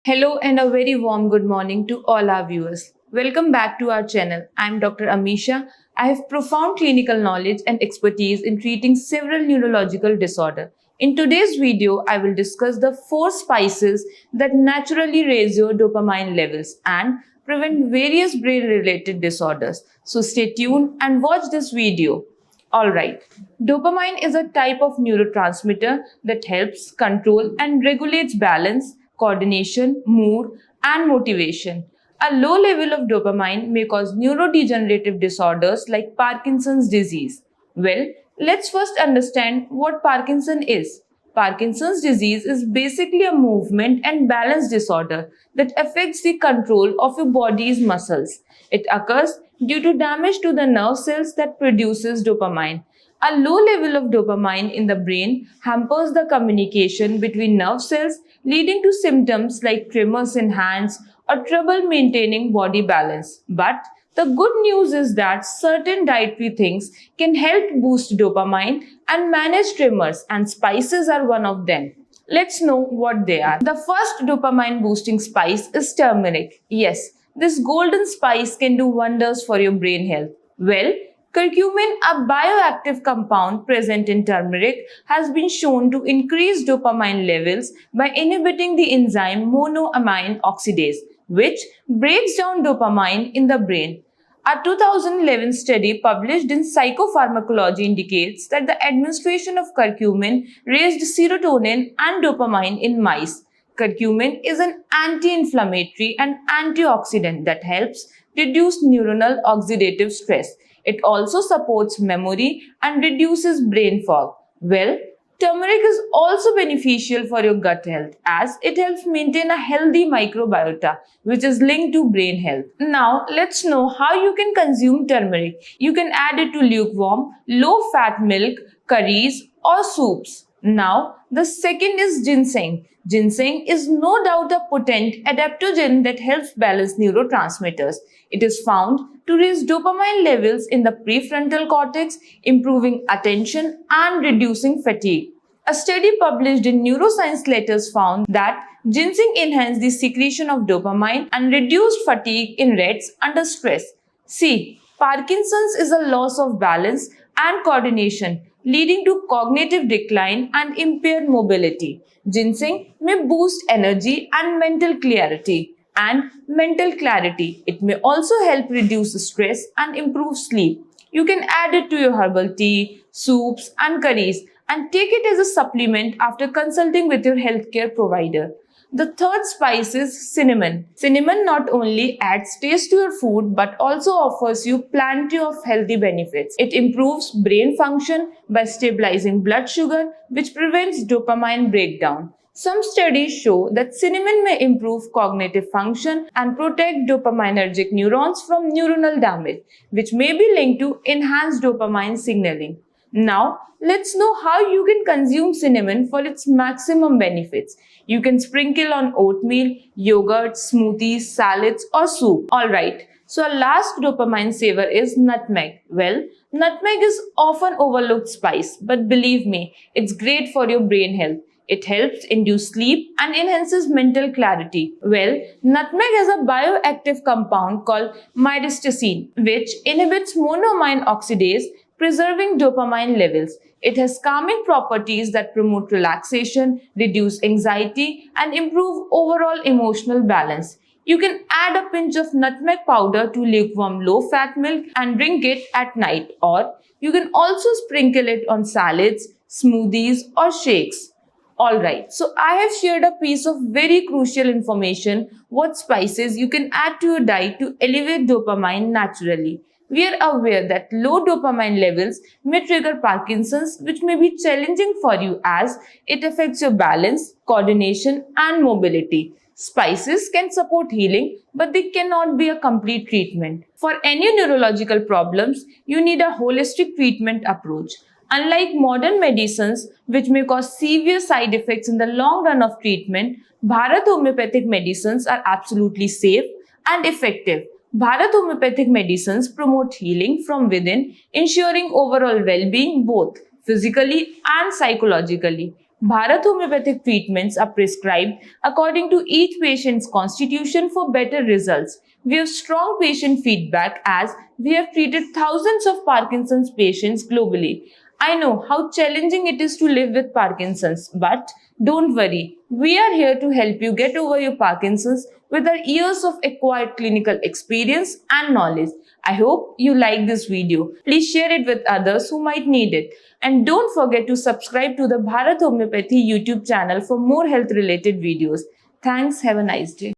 Hello and a very warm good morning to all our viewers. Welcome back to our channel. I'm Dr. Amisha. I have profound clinical knowledge and expertise in treating several neurological disorders. In today's video, I will discuss the 4 spices that naturally raise your dopamine levels and prevent various brain-related disorders. So stay tuned and watch this video. Alright, dopamine is a type of neurotransmitter that helps control and regulates balance, coordination, mood, and motivation. A low level of dopamine may cause neurodegenerative disorders like Parkinson's disease. Well, let's first understand what Parkinson is. Parkinson's disease is basically a movement and balance disorder that affects the control of your body's muscles. It occurs due to damage to the nerve cells that produces dopamine. A low level of dopamine in the brain hampers the communication between nerve cells, leading to symptoms like tremors in hands or trouble maintaining body balance. But the good news is that certain dietary things can help boost dopamine and manage tremors, and spices are one of them. Let's know what they are. The first dopamine boosting spice is turmeric. Yes, this golden spice can do wonders for your brain health. Well, curcumin, a bioactive compound present in turmeric, has been shown to increase dopamine levels by inhibiting the enzyme monoamine oxidase, which breaks down dopamine in the brain. A 2011 study published in Psychopharmacology indicates that the administration of curcumin raised serotonin and dopamine in mice. Curcumin is an anti-inflammatory and antioxidant that helps reduce neuronal oxidative stress. It also supports memory and reduces brain fog. Well, turmeric is also beneficial for your gut health as it helps maintain a healthy microbiota, which is linked to brain health. Now, let's know how you can consume turmeric. You can add it to lukewarm, low-fat milk, curries, or soups. Now, the second is ginseng. Ginseng is no doubt a potent adaptogen that helps balance neurotransmitters. It is found to raise dopamine levels in the prefrontal cortex, improving attention and reducing fatigue. A study published in Neuroscience Letters found that ginseng enhanced the secretion of dopamine and reduced fatigue in rats under stress. See, Parkinson's is a loss of balance and coordination, leading to cognitive decline and impaired mobility. Ginseng may boost energy and mental clarity. It may also help reduce stress and improve sleep. You can add it to your herbal tea, soups, and curries and take it as a supplement after consulting with your healthcare provider. The third spice is cinnamon. Cinnamon not only adds taste to your food but also offers you plenty of healthy benefits. It improves brain function by stabilizing blood sugar, which prevents dopamine breakdown. Some studies show that cinnamon may improve cognitive function and protect dopaminergic neurons from neuronal damage, which may be linked to enhanced dopamine signaling. Now, let's know how you can consume cinnamon for its maximum benefits. You can sprinkle on oatmeal, yogurt, smoothies, salads, or soup. Alright, so our last dopamine saver is nutmeg. Well, nutmeg is often overlooked spice, but believe me, it's great for your brain health. It helps induce sleep and enhances mental clarity. Well, nutmeg has a bioactive compound called myristicin, which inhibits monoamine oxidase, preserving dopamine levels. It has calming properties that promote relaxation, reduce anxiety, and improve overall emotional balance. You can add a pinch of nutmeg powder to lukewarm low-fat milk and drink it at night, or you can also sprinkle it on salads, smoothies, or shakes. Alright, so I have shared a piece of very crucial information what spices you can add to your diet to elevate dopamine naturally. We are aware that low dopamine levels may trigger Parkinson's, which may be challenging for you as it affects your balance, coordination, and mobility. Spices can support healing, but they cannot be a complete treatment. For any neurological problems, you need a holistic treatment approach. Unlike modern medicines, which may cause severe side effects in the long run of treatment, Bharat homeopathic medicines are absolutely safe and effective. Bharat homeopathic medicines promote healing from within, ensuring overall well-being both physically and psychologically. Bharat homeopathic treatments are prescribed according to each patient's constitution for better results. We have strong patient feedback as we have treated thousands of Parkinson's patients globally. I know how challenging it is to live with Parkinson's, but don't worry. We are here to help you get over your Parkinson's with our years of acquired clinical experience and knowledge. I hope you like this video. Please share it with others who might need it. And don't forget to subscribe to the Bharat Homeopathy YouTube channel for more health related videos. Thanks. Have a nice day.